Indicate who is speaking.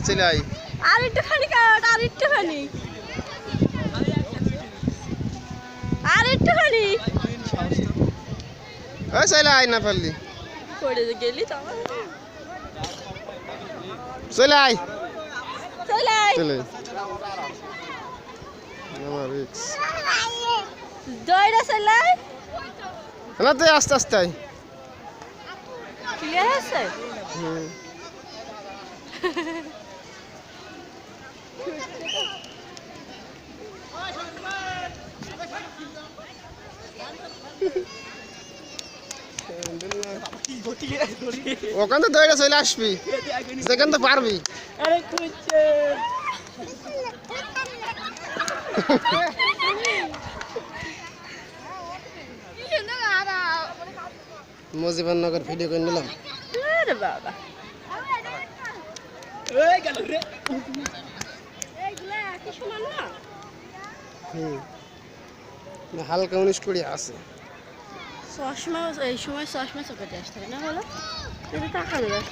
Speaker 1: চলে আই
Speaker 2: আর একটুখানি কাট আর একটুখানি
Speaker 1: চলে আই না পারলি
Speaker 2: পড়ে গেলি তো
Speaker 1: চলে আই
Speaker 2: চলে আয়
Speaker 1: চলে
Speaker 2: দৌড়া চলে আয়
Speaker 1: না তুই আস্তে আস্তে আই
Speaker 2: ক্লিয়ার আছে
Speaker 1: ওখান তো দৌড়ে চলে আসবি সেখান তো পারবি
Speaker 2: আরে খুঁজছে
Speaker 1: মুজিবনগর ভিডিও করে নিলাম
Speaker 2: আরে বাবা এই গেল রে এইগুলা কি সমান না
Speaker 1: হালকা 19-20 আছে
Speaker 2: চশমা এই সময় চশমা চোখে আসতে হবে না বলো এটা টাকা দেবে